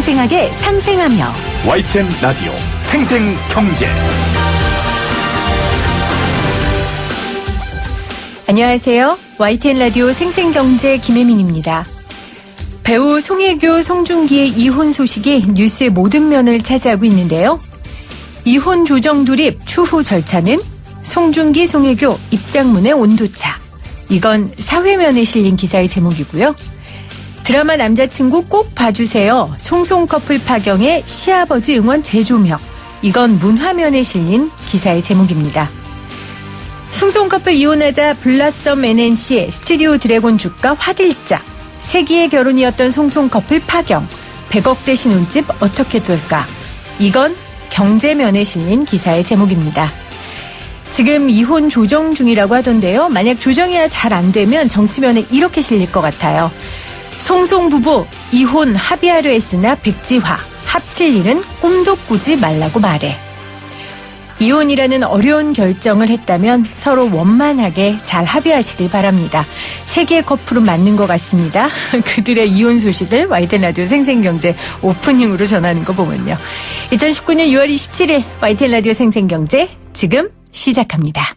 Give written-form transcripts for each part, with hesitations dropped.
생생하게 상생하며 YTN 라디오 생생경제. 안녕하세요. YTN 라디오 생생경제 김혜민입니다. 배우 송혜교, 송중기의 이혼 소식이 뉴스의 모든 면을 차지하고 있는데요. 이혼 조정 돌입 추후 절차는 송중기, 송혜교 입장문의 온도차. 이건 사회면에 실린 기사의 제목이고요. 드라마 남자친구 꼭 봐주세요. 송송 커플 파경의 시아버지 응원 재조명. 이건 문화면에 실린 기사의 제목입니다. 송송 커플 이혼하자 블라썸 NNC의 스튜디오 드래곤 주가 화들짝. 세기의 결혼이었던 송송 커플 파경. 100억대 신혼집 어떻게 될까? 이건 경제면에 실린 기사의 제목입니다. 지금 이혼 조정 중이라고 하던데요. 만약 조정이 잘 안 되면 정치면에 이렇게 실릴 것 같아요. 송송 부부 이혼 합의하려 했으나 백지화. 합칠 일은 꿈도 꾸지 말라고 말해. 이혼이라는 어려운 결정을 했다면 서로 원만하게 잘 합의하시길 바랍니다. 세계의 커플은 맞는 것 같습니다. 그들의 이혼 소식을 YTN 라디오 생생경제 오프닝으로 전하는 거 보면요. 2019년 6월 27일 YTN 라디오 생생경제 지금 시작합니다.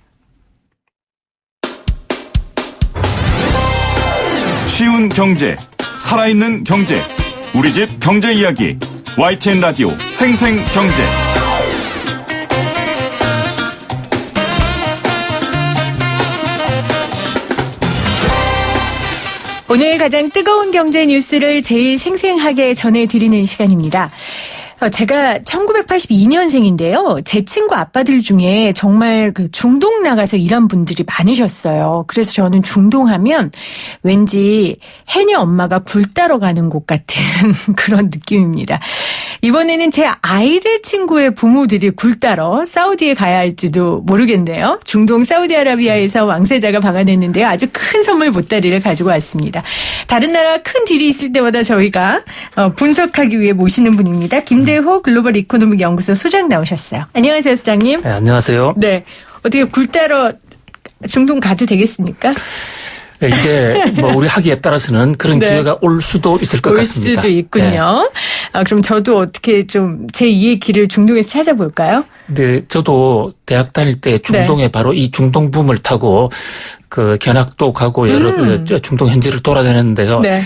쉬운 경제, 살아있는 경제, 우리 집 경제 이야기 YTN 라디오 생생경제. 오늘 가장 뜨거운 경제 뉴스를 제일 생생하게 전해드리는 시간입니다. 제가 1982년생인데요. 제 친구 아빠들 중에 정말 중동 나가서 일한 분들이 많으셨어요. 그래서 저는 중동하면 왠지 해녀 엄마가 굴 따러 가는 곳 같은 그런 느낌입니다. 이번에는 제 아이들 친구의 부모들이 굴 따러 사우디에 가야 할지도 모르겠네요. 중동 사우디아라비아에서 왕세자가 방한했는데요. 아주 큰 선물 보따리를 가지고 왔습니다. 다른 나라 큰 딜이 있을 때마다 저희가 분석하기 위해 모시는 분입니다. 김대호 글로벌 이코노믹 연구소 소장 나오셨어요. 안녕하세요, 소장님. 네, 안녕하세요. 네. 어떻게 굴 따러 중동 가도 되겠습니까? 이게 우리 하기에 따라서는 그런 네. 기회가 올 수도 있을 것 같습니다. 올 수도 있군요. 네. 그럼 저도 어떻게 좀 제2의 길을 중동에서 찾아볼까요? 네, 저도 대학 다닐 때 중동에 바로 이 중동 붐을 타고 견학도 가고 여러 중동 현지를 돌아다녔는데요. 네.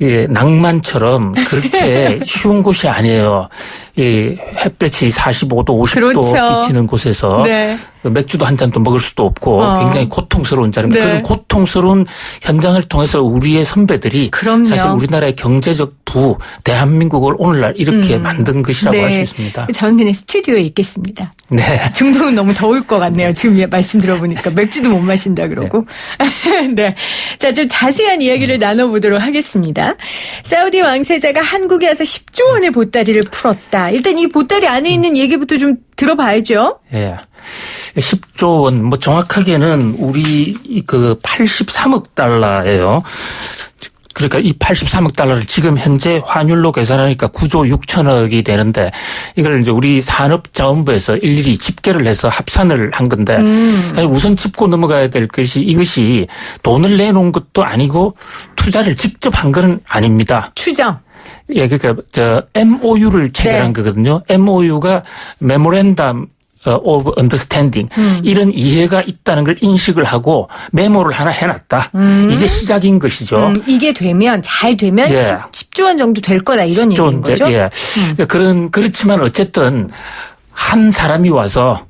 예, 낭만처럼 그렇게 쉬운 곳이 아니에요. 이 햇볕이 45도, 50도 그렇죠. 비치는 곳에서 네. 맥주도 한 잔도 먹을 수도 없고 굉장히 고통스러운 자리입니다. 네. 그런 고통스러운 현장을 통해서 우리의 선배들이 그럼요. 사실 우리나라의 경제적 부, 대한민국을 오늘날 이렇게 만든 것이라고 네. 할 수 있습니다. 저는 그냥 스튜디오에 있겠습니다. 네. 중동은 너무 더울 것 같네요. 지금 말씀 들어보니까 맥주도 못 마신다 그러고. 네. 네. 자, 좀 자세한 이야기를 나눠보도록 하겠습니다. 사우디 왕세자가 한국에 와서 10조 원의 보따리를 풀었다. 일단 이 보따리 안에 있는 얘기부터 좀 들어봐야죠. 예. 10조 원, 정확하게는 우리 83억 달러예요. 그러니까 이 83억 달러를 지금 현재 환율로 계산하니까 9조 6천억이 되는데 이걸 이제 우리 산업자원부에서 일일이 집계를 해서 합산을 한 건데 사실 우선 짚고 넘어가야 될 것이 이것이 돈을 내놓은 것도 아니고 투자를 직접 한 건 아닙니다. 추정. 예, 그러니까 MOU를 체결한 네. 거거든요. MOU가 Memorandum of Understanding 이런 이해가 있다는 걸 인식을 하고 메모를 하나 해놨다. 이제 시작인 것이죠. 이게 되면 잘 되면 예. 10조 원 정도 될 거다 이런 얘기인 거죠. 예. 그렇지만 어쨌든 한 사람이 와서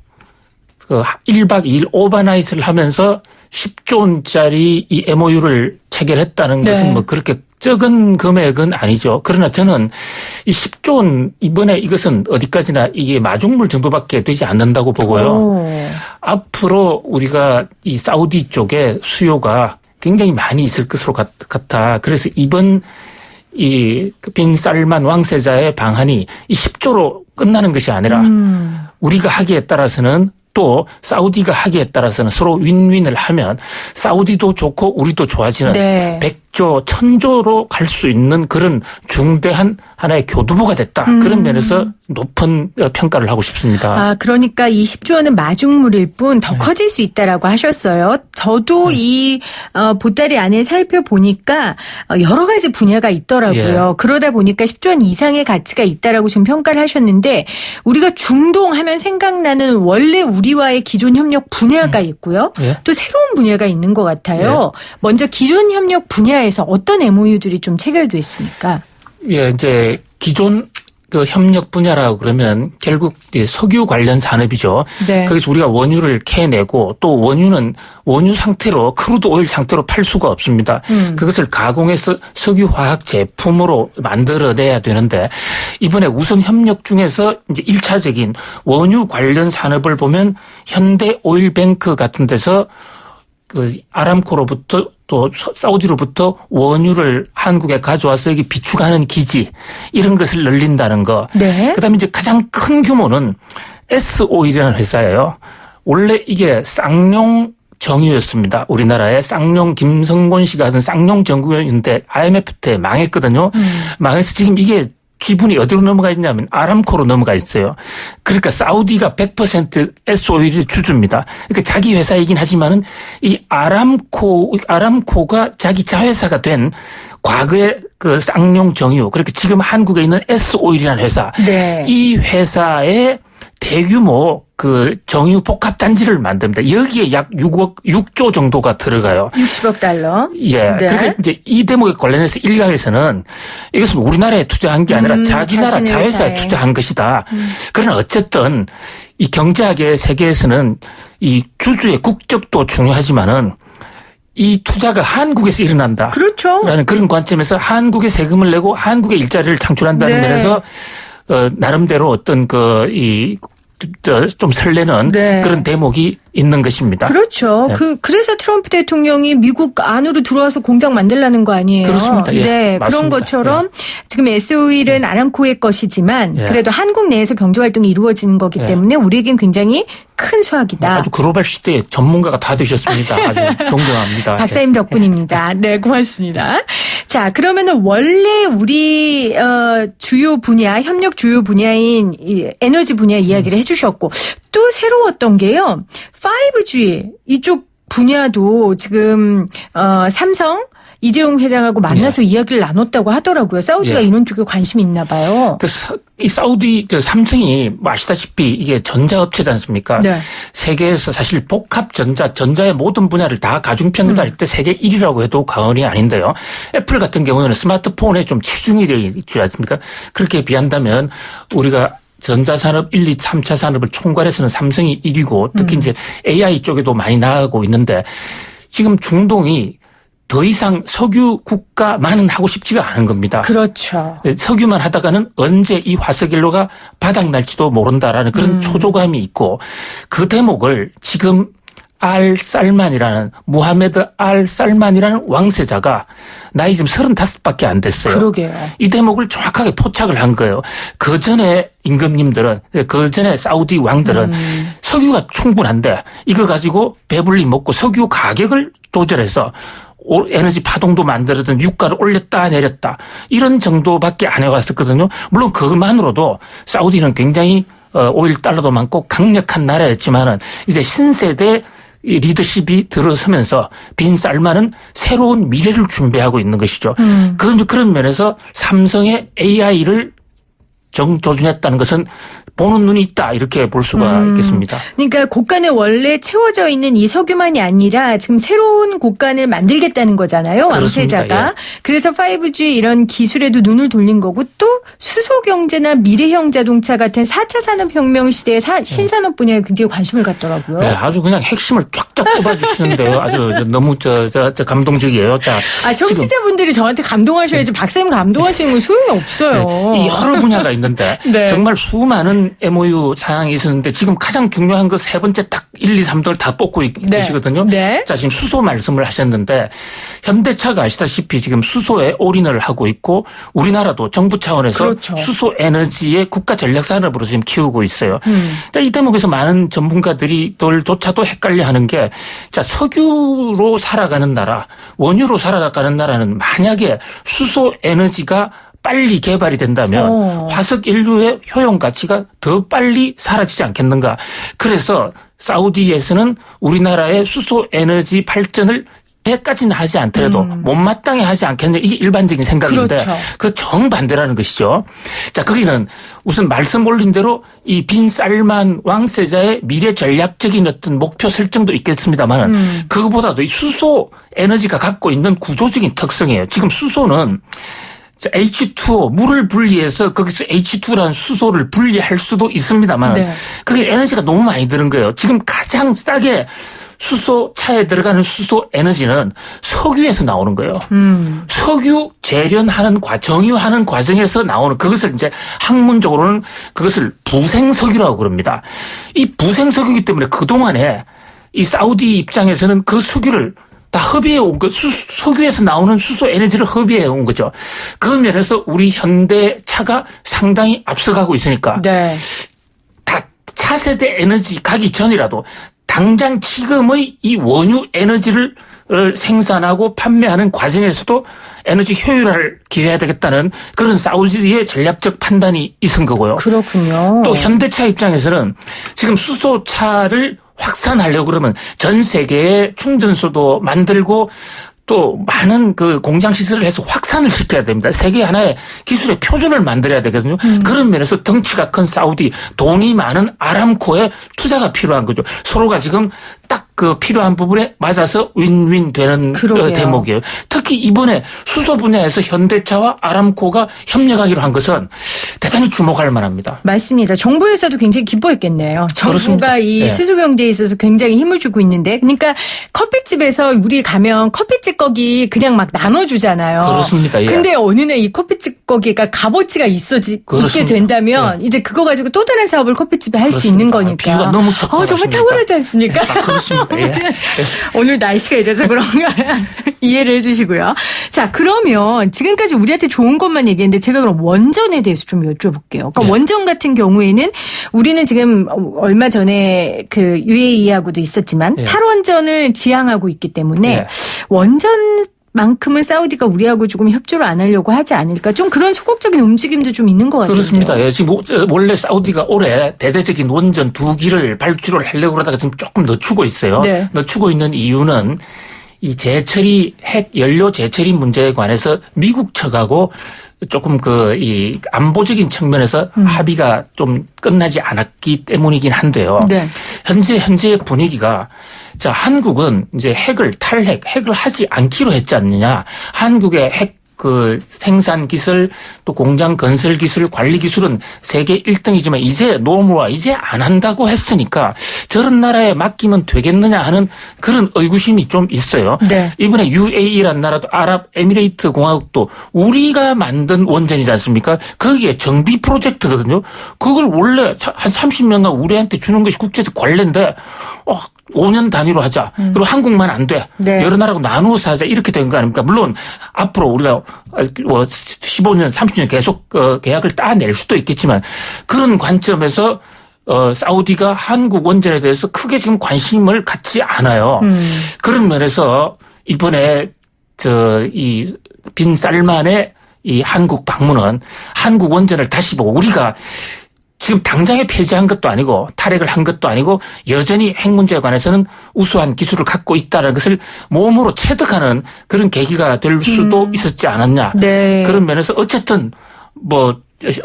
1박 2일 오버나잇을 하면서 10조 원짜리 이 MOU를 체결했다는 네. 것은 그렇게 적은 금액은 아니죠. 그러나 저는 이 10조 원 이번에 이것은 어디까지나 이게 마중물 정도밖에 되지 않는다고 보고요. 앞으로 우리가 이 사우디 쪽에 수요가 굉장히 많이 있을 것으로 같아. 그래서 이번 이 빈 살만 왕세자의 방한이 이 10조로 끝나는 것이 아니라 우리가 하기에 따라서는 또 사우디가 하기에 따라서는 서로 윈윈을 하면 사우디도 좋고 우리도 좋아지는 네. 100조 10조, 1000조로 갈 수 있는 그런 중대한 하나의 교두보가 됐다. 그런 면에서 높은 평가를 하고 싶습니다. 아, 그러니까 이 10조 원은 마중물일 뿐 더 커질 수 있다라고 하셨어요. 저도 이 보따리 안을 살펴보니까 여러 가지 분야가 있더라고요. 그러다 보니까 10조 원 이상의 가치가 있다라고 지금 평가를 하셨는데 우리가 중동하면 생각나는 원래 우리와의 기존 협력 분야가 있고요. 또 새로운 분야가 있는 것 같아요. 먼저 기존 협력 분야에서 어떤 MOU들이 좀 체결돼 있습니까? 예, 이제 기존 그 협력 분야라고 그러면 결국 이제 석유 관련 산업이죠. 네. 거기서 우리가 원유를 캐내고 또 원유는 원유 상태로 크루드 오일 상태로 팔 수가 없습니다. 그것을 가공해서 석유 화학 제품으로 만들어내야 되는데 이번에 우선 협력 중에서 이제 1차적인 원유 관련 산업을 보면 현대 오일뱅크 같은 데서 그 아람코로부터 또 사우디로부터 원유를 한국에 가져와서 여기 비축하는 기지 이런 것을 늘린다는 거. 네. 그다음에 이제 가장 큰 규모는 S-오일이라는 회사예요. 원래 이게 쌍용 정유였습니다. 우리나라에 쌍용 김성곤 씨가 하던 쌍용 정유였는데 IMF 때 망했거든요. 망해서 지금 이게 지분이 어디로 넘어가 있냐면 아람코로 넘어가 있어요. 그러니까 사우디가 100% S-오일이 주주입니다. 그러니까 자기 회사이긴 하지만은 이 아람코가 자기 자회사가 된 과거의 그 쌍용 정유. 그렇게 지금 한국에 있는 S-오일이라는 회사. 네. 이 회사의 대규모 그 정유 복합 단지를 만듭니다. 여기에 약 6조 정도가 들어가요. 60억 달러. 예. 네. 그러니까 이제 이 대목에 관련해서 일각에서는 이것은 우리나라에 투자한 게 아니라 자기 나라 자회사에 투자한 것이다. 그러나 어쨌든 이 경제학의 세계에서는 이 주주의 국적도 중요하지만은 이 투자가 한국에서 일어난다. 그렇죠. 라는 그런 관점에서 한국에 세금을 내고 한국에 일자리를 창출한다는 네. 면에서 나름대로 어떤 좀 설레는 네. 그런 대목이 있는 것입니다. 그렇죠. 네. 그래서 트럼프 대통령이 미국 안으로 들어와서 공장 만들라는 거 아니에요? 그렇습니다. 예, 네. 맞습니다. 그런 것처럼 지금 S-오일은 아람코의 것이지만 예. 그래도 한국 내에서 경제 활동이 이루어지는 거기 때문에 우리에겐 굉장히 큰 수확이다. 아주 글로벌 시대에 전문가가 다 되셨습니다. 아주 존경합니다. 박사님 덕분입니다. 네, 고맙습니다. 자, 그러면은 원래 우리 주요 분야, 협력 주요 분야인 이 에너지 분야 이야기를 해주셨고 또 새로웠던 게요. 5G 이쪽 분야도 지금 삼성 이재용 회장하고 만나서 이야기를 나눴다고 하더라고요. 사우디가 이런 쪽에 관심이 있나 봐요. 이 사우디 삼성이 아시다시피 이게 전자업체지 않습니까? 네. 세계에서 사실 복합 전자의 모든 분야를 다 가중평가할 때 세계 1위라고 해도 과언이 아닌데요. 애플 같은 경우는 스마트폰에 좀 치중이 되어 있지 않습니까? 그렇게 비한다면 우리가 전자산업 1, 2, 3차 산업을 총괄해서는 삼성이 1위고 특히 이제 AI 쪽에도 많이 나아가고 있는데 지금 중동이 더 이상 석유 국가만은 하고 싶지가 않은 겁니다. 그렇죠. 석유만 하다가는 언제 이 화석연료가 바닥날지도 모른다라는 그런 초조감이 있고 그 대목을 지금 무하메드 알 살만이라는 왕세자가 나이 지금 35밖에 안 됐어요. 그러게요. 이 대목을 정확하게 포착을 한 거예요. 그 전에 임금님들은, 그 전에 사우디 왕들은 석유가 충분한데 이거 가지고 배불리 먹고 석유 가격을 조절해서 에너지 파동도 만들었던 유가를 올렸다 내렸다 이런 정도밖에 안 해왔었거든요. 물론 그것만으로도 사우디는 굉장히 오일 달러도 많고 강력한 나라였지만은 이제 신세대 리더십이 들어서면서 빈 살만은 새로운 미래를 준비하고 있는 것이죠. 그런 면에서 삼성의 AI를 조준했다는 것은 보는 눈이 있다 이렇게 볼 수가 있겠습니다. 그러니까 곳간에 원래 채워져 있는 이 석유만이 아니라 지금 새로운 곳간을 만들겠다는 거잖아요. 왕세자가. 예. 그래서 5G 이런 기술에도 눈을 돌린 거고 또 수소경제나 미래형 자동차 같은 4차 산업혁명 시대의 신산업 분야에 굉장히 관심을 갖더라고요. 네, 아주 그냥 핵심을 쫙쫙 꼽아주시는데요. 아주 너무 감동적이에요. 자, 청취자분들이 저한테 감동하셔야지 박사님 감동하시는 건 소용이 없어요. 이 여러 분야가 있는데 네. 정말 수많은 많은 MOU 사항이 있었는데 지금 가장 중요한 거 세 번째 딱 1, 2, 3등을 다 뽑고 계시거든요. 네. 자, 지금 수소 말씀을 하셨는데 현대차가 아시다시피 지금 수소에 올인을 하고 있고 우리나라도 정부 차원에서 그렇죠. 수소 에너지의 국가 전략 산업으로 지금 키우고 있어요. 자, 이 대목에서 많은 전문가들조차도 헷갈려하는 게 자, 석유로 살아가는 나라, 원유로 살아가는 나라는 만약에 수소 에너지가 빨리 개발이 된다면 화석 인류의 효용 가치가 더 빨리 사라지지 않겠는가. 그래서 사우디에서는 우리나라의 수소 에너지 발전을 때까지는 하지 않더라도 못마땅히 하지 않겠냐. 이게 일반적인 생각인데 그렇죠. 그 정반대라는 것이죠. 자, 거기는 우선 말씀 올린 대로 이 빈 살만 왕세자의 미래 전략적인 어떤 목표 설정도 있겠습니다만 그거보다도 이 수소 에너지가 갖고 있는 구조적인 특성이에요. 지금 수소는 H2O 물을 분리해서 거기서 H2라는 수소를 분리할 수도 있습니다만 네. 그게 에너지가 너무 많이 드는 거예요. 지금 가장 싸게 수소차에 들어가는 수소 에너지는 석유에서 나오는 거예요. 석유 재련하는 정유하는 과정에서 나오는 그것을 이제 학문적으로는 그것을 부생석유라고 그럽니다. 이 부생석유이기 때문에 그동안에 이 사우디 입장에서는 그 석유를 다 허비해 온 거, 석유에서 나오는 수소 에너지를 허비해 온 거죠. 그 면에서 우리 현대차가 상당히 앞서가고 있으니까. 네. 다 차세대 에너지 가기 전이라도 당장 지금의 이 원유 에너지를 생산하고 판매하는 과정에서도 에너지 효율화를 기해야 되겠다는 그런 사우디의 전략적 판단이 있은 거고요. 그렇군요. 또 현대차 입장에서는 지금 수소차를 확산하려고 그러면 전 세계에 충전소도 만들고 또 많은 그 공장 시설을 해서 확산을 시켜야 됩니다. 세계 하나의 기술의 표준을 만들어야 되거든요. 그런 면에서 덩치가 큰 사우디, 돈이 많은 아람코에 투자가 필요한 거죠. 서로가 지금 딱 그 필요한 부분에 맞아서 윈윈 되는 대목이에요. 특히 이번에 수소 분야에서 현대차와 아람코가 협력하기로 한 것은 대단히 주목할 만합니다. 맞습니다. 정부에서도 굉장히 기뻐했겠네요. 정부가 그렇습니다. 이 네. 수소 경제에 있어서 굉장히 힘을 주고 있는데, 그러니까 커피집에서 우리 가면 커피집 거기 그냥 막 나눠주잖아요. 그렇습니다. 예. 근데 어느 날 이 커피집 거기가 값어치가 있게 그렇습니다. 된다면 이제 그거 가지고 또 다른 사업을 커피집에 할 수 있는 거니까. 비유가 너무 적합하십니까? 정말 탁월하지 않습니까? 그렇습니다. 예. 오늘 날씨가 이래서 그런가 이해를 해주시고요. 자, 그러면 지금까지 우리한테 좋은 것만 얘기했는데 제가 그럼 원전에 대해서 좀 여쭤볼게요. 그러니까 원전 같은 경우에는 우리는 지금 얼마 전에 그 UAE하고도 있었지만 탈원전을 지향하고 있기 때문에 원전 만큼은 사우디가 우리하고 조금 협조를 안 하려고 하지 않을까. 좀 그런 소극적인 움직임도 좀 있는 것 같아요. 그렇습니다. 예, 지금 원래 사우디가 올해 대대적인 원전 2기를 발주를 하려고 그러다가 지금 조금 늦추고 있어요. 네. 늦추고 있는 이유는 이 재처리 핵 연료 재처리 문제에 관해서 미국 측하고 조금 이 안보적인 측면에서 합의가 좀 끝나지 않았기 때문이긴 한데요. 네. 현재의 분위기가 자, 한국은 이제 핵을 하지 않기로 했지 않느냐. 한국의 핵 생산 기술 또 공장 건설 기술 관리 기술은 세계 1등이지만 이제 노무화 이제 안 한다고 했으니까 저런 나라에 맡기면 되겠느냐 하는 그런 의구심이 좀 있어요. 네. 이번에 UAE라는 나라도 아랍에미레이트 공화국도 우리가 만든 원전이지 않습니까? 거기에 정비 프로젝트거든요. 그걸 원래 한 30년간 우리한테 주는 것이 국제적 관례인데 5년 단위로 하자. 그리고 한국만 안 돼. 네. 여러 나라하고 나누어서 하자. 이렇게 된 거 아닙니까? 물론 앞으로 우리가 15년, 30년 계속 계약을 따낼 수도 있겠지만 그런 관점에서 사우디가 한국 원전에 대해서 크게 지금 관심을 갖지 않아요. 그런 면에서 이번에 이 빈 살만의 이 한국 방문은 한국 원전을 다시 보고 우리가 지금 당장에 폐지한 것도 아니고 탈핵을 한 것도 아니고 여전히 핵 문제에 관해서는 우수한 기술을 갖고 있다는 것을 몸으로 체득하는 그런 계기가 될 수도 있었지 않았냐. 네. 그런 면에서 어쨌든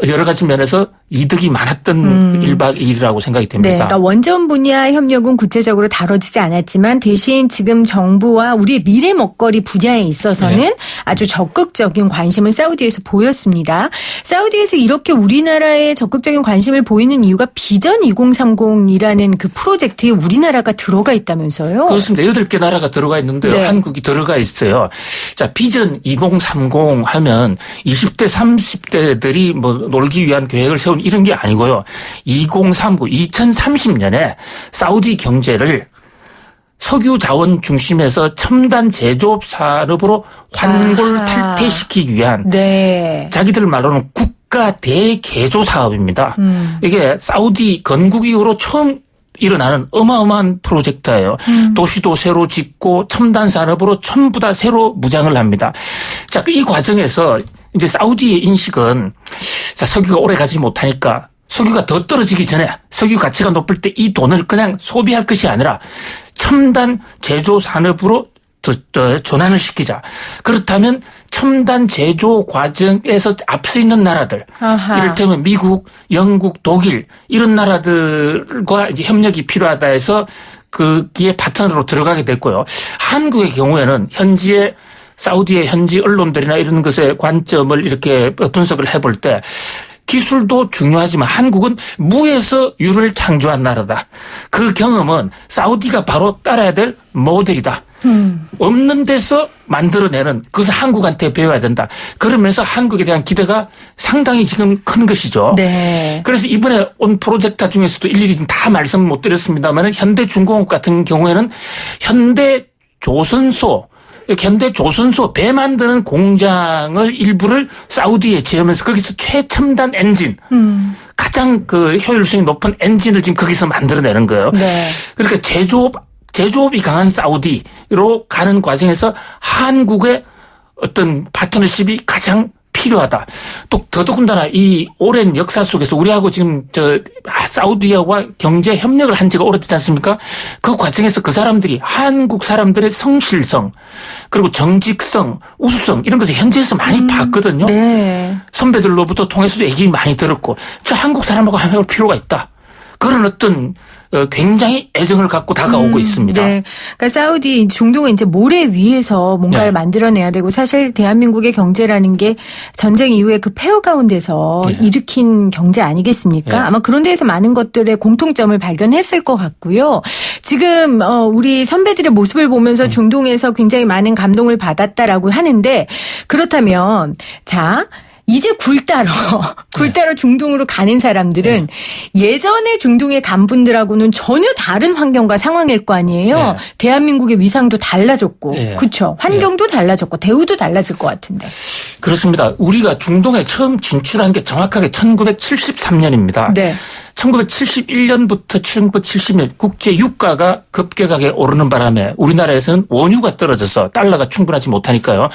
여러 가지 면에서 이득이 많았던 1박 2일이라고 생각이 됩니다. 네, 그러니까 원전 분야 협력은 구체적으로 다뤄지지 않았지만 대신 지금 정부와 우리의 미래 먹거리 분야에 있어서는 아주 적극적인 관심을 사우디에서 보였습니다. 사우디에서 이렇게 우리나라에 적극적인 관심을 보이는 이유가 비전 2030이라는 그 프로젝트에 우리나라가 들어가 있다면서요? 그렇습니다. 8개 나라가 들어가 있는데요. 네. 한국이 들어가 있어요. 자, 비전 2030 하면 20대, 30대들이 놀기 위한 계획을 세울 10조 이런 게 아니고요. 2030년에 사우디 경제를 석유 자원 중심에서 첨단 제조업 산업으로 환골탈퇴시키기 위한 네. 자기들 말로는 국가 대개조 사업입니다. 이게 사우디 건국 이후로 처음 일어나는 어마어마한 프로젝트예요. 도시도 새로 짓고 첨단 산업으로 전부 다 새로 무장을 합니다. 자, 이 과정에서 이제 사우디의 인식은 자, 석유가 오래 가지 못하니까 석유가 더 떨어지기 전에 석유 가치가 높을 때 이 돈을 그냥 소비할 것이 아니라 첨단 제조 산업으로 전환을 시키자. 그렇다면 첨단 제조 과정에서 앞서 있는 나라들, 아하. 이를테면 미국, 영국, 독일 이런 나라들과 이제 협력이 필요하다 해서 거기에 파트너로 들어가게 됐고요. 한국의 경우에는 현지의 사우디의 현지 언론들이나 이런 것의 관점을 이렇게 분석을 해볼 때 기술도 중요하지만 한국은 무에서 유를 창조한 나라다. 그 경험은 사우디가 바로 따라야 될 모델이다. 없는 데서 만들어내는 그것을 한국한테 배워야 된다. 그러면서 한국에 대한 기대가 상당히 지금 큰 것이죠. 네. 그래서 이번에 온 프로젝트 중에서도 일일이 다 말씀 못 드렸습니다만 현대중공업 같은 경우에는 현대조선소 배 만드는 공장을 일부를 사우디에 지으면서 거기서 최첨단 엔진, 가장 그 효율성이 높은 엔진을 지금 거기서 만들어내는 거예요. 네. 그러니까 제조업이 강한 사우디로 가는 과정에서 한국의 어떤 파트너십이 가장 필요하다. 또 더더군다나 이 오랜 역사 속에서 우리하고 지금 사우디와 경제 협력을 한 지가 오래되지 않습니까? 그 과정에서 그 사람들이 한국 사람들의 성실성 그리고 정직성, 우수성 이런 것을 현지에서 많이 봤거든요. 네. 선배들로부터 통해서도 얘기 많이 들었고 저 한국 사람하고 해볼 필요가 있다. 그런 어떤 굉장히 애정을 갖고 다가오고 있습니다. 네. 그러니까 사우디 중동은 이제 모래 위에서 뭔가를 네. 만들어내야 되고 사실 대한민국의 경제라는 게 전쟁 이후에 그 폐허 가운데서 네. 일으킨 경제 아니겠습니까? 네. 아마 그런 데에서 많은 것들의 공통점을 발견했을 것 같고요. 지금 우리 선배들의 모습을 보면서 중동에서 굉장히 많은 감동을 받았다라고 하는데 그렇다면 자 이제 굴 따러 중동으로 가는 사람들은 예전에 중동에 간 분들하고는 전혀 다른 환경과 상황일 거 아니에요. 네. 대한민국의 위상도 달라졌고, 네. 그렇죠. 환경도 달라졌고, 대우도 달라질 것 같은데. 그렇습니다. 우리가 중동에 처음 진출한 게 정확하게 1973년입니다. 네. 1971년부터 1970년 국제 유가가 급격하게 오르는 바람에 우리나라에서는 원유가 떨어져서 달러가 충분하지 못하니까요.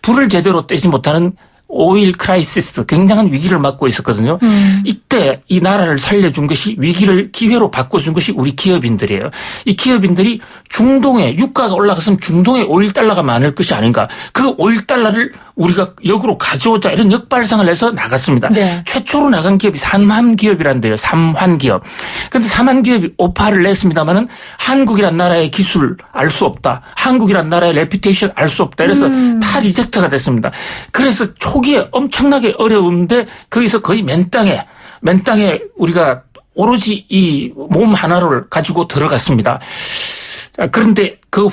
불을 제대로 떼지 못하는 오일 크라이시스 굉장한 위기를 맞고 있었거든요. 이때 이 나라를 살려준 것이 위기를 기회로 바꿔준 것이 우리 기업인들이에요. 이 기업인들이 중동에 유가가 올라갔으면 중동에 오일 달러가 많을 것이 아닌가. 그 오일 달러를 우리가 역으로 가져오자 이런 역발상을 해서 나갔습니다. 네. 최초로 나간 기업이 삼환기업이란데요. 삼환기업. 그런데 삼환기업이 오파를 냈습니다마는 한국이란 나라의 기술 알 수 없다. 한국이란 나라의 레퓨테이션 알 수 없다. 그래서 다 리젝트가 됐습니다. 그래서 초기에 엄청나게 어려운데 거기서 거의 맨 땅에 우리가 오로지 이 몸 하나를 가지고 들어갔습니다. 그런데 그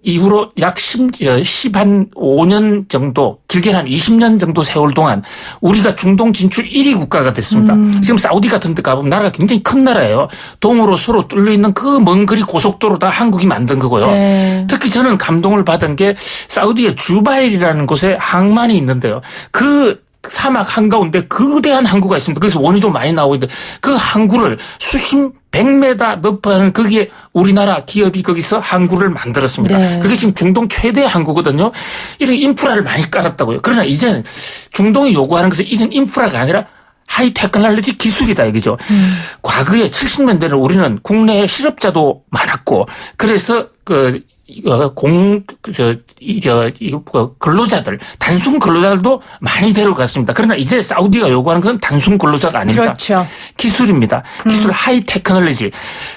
이후로 약 15년 정도, 길게는 한 20년 정도 세월 동안 우리가 중동 진출 1위 국가가 됐습니다. 지금 사우디 같은 데 가보면 나라가 굉장히 큰 나라예요. 동으로 서로 뚫려 있는 그 먼 거리 고속도로 다 한국이 만든 거고요. 네. 특히 저는 감동을 받은 게 사우디의 주바일이라는 곳에 항만이 있는데요. 그 사막 한가운데 거대한 항구가 있습니다. 그래서 원유도 많이 나오고 있는데 그 항구를 수심 100m 높이는 거기에 우리나라 기업이 거기서 항구를 만들었습니다. 네. 그게 지금 중동 최대 항구거든요. 이런 인프라를 많이 깔았다고요. 그러나 이제는 중동이 요구하는 것은 이런 인프라가 아니라 하이 테크놀로지 기술이다 이거죠. 과거에 70년대는 우리는 국내에 실업자도 많았고 그래서 근로자들, 단순 근로자들도 많이 데려갔습니다. 그러나 이제 사우디가 요구하는 것은 단순 근로자가 아닙니다. 그렇죠. 기술입니다. 기술 하이 테크놀로지.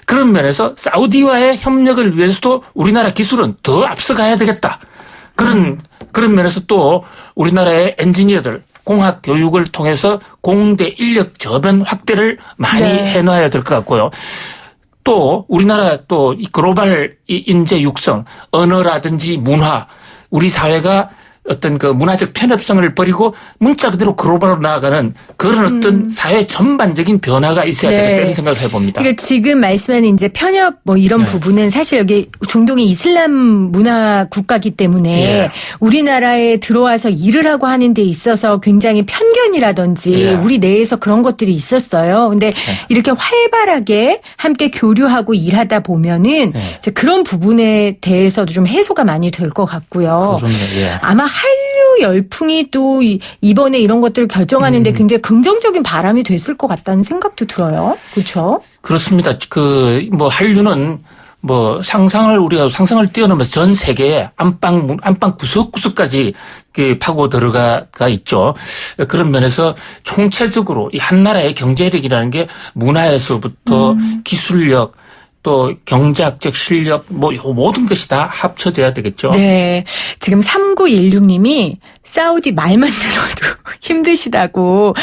그런 면에서 사우디와의 협력을 위해서도 우리나라 기술은 더 앞서가야 되겠다. 그런 면에서 또 우리나라의 엔지니어들, 공학 교육을 통해서 공대 인력 저변 확대를 많이 해놔야 될 것 같고요. 또 우리나라 또 이 글로벌 인재 육성, 언어라든지 문화, 우리 사회가 어떤 그 문화적 편협성을 버리고 문자 그대로 글로벌로 나아가는 그런 어떤 사회 전반적인 변화가 있어야 네. 되겠다 이런 생각을 해봅니다. 그러니까 지금 말씀하는 이제 편협 뭐 이런 네. 부분은 사실 여기 중동이 이슬람 문화 국가이기 때문에 예. 우리나라에 들어와서 일을 하고 하는 데 있어서 굉장히 편견이라든지 예. 우리 내에서 그런 것들이 있었어요. 근데 이렇게 활발하게 함께 교류하고 일하다 보면은 네. 이제 그런 부분에 대해서도 좀 해소가 많이 될 것 같고요. 그렇네요. 예. 아마 한류 열풍이 또 이번에 이런 것들을 결정하는데 굉장히 긍정적인 바람이 됐을 것 같다는 생각도 들어요. 그렇죠? 그렇습니다. 그 뭐 한류는 뭐 우리가 상상을 뛰어넘어서 전 세계에 안방 구석구석까지 파고 들어가 있죠. 그런 면에서 총체적으로 이 한 나라의 경제력이라는 게 문화에서부터 기술력 또 경제학적 실력 뭐 모든 것이 다 합쳐져야 되겠죠. 네. 지금 3916님이 사우디 말만 들어도 힘드시다고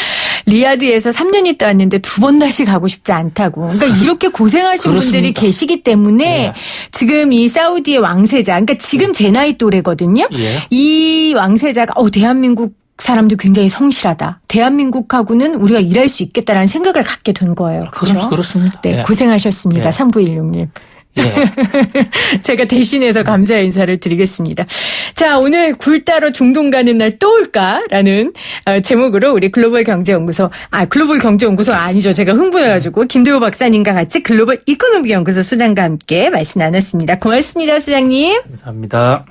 리야드에서 3년 있다 왔는데 2번 다시 가고 싶지 않다고. 그러니까 이렇게 고생하신 그렇습니다. 분들이 계시기 때문에 네. 지금 이 사우디의 왕세자, 그러니까 지금 제 나이 또래거든요. 예. 이 왕세자가 대한민국 사람도 굉장히 성실하다. 대한민국하고는 우리가 일할 수 있겠다라는 생각을 갖게 된 거예요. 그렇죠? 그렇습니다. 네, 예. 고생하셨습니다. 예. 3916님. 예. 제가 대신해서 감사 인사를 드리겠습니다. 자, 오늘 굴 따러 중동 가는 날 또 올까라는 제목으로 우리 글로벌 경제연구소 아니죠. 제가 흥분해가지고 김도호 박사님과 같이 글로벌 이코노미 연구소 수장과 함께 말씀 나눴습니다. 고맙습니다, 수장님. 감사합니다.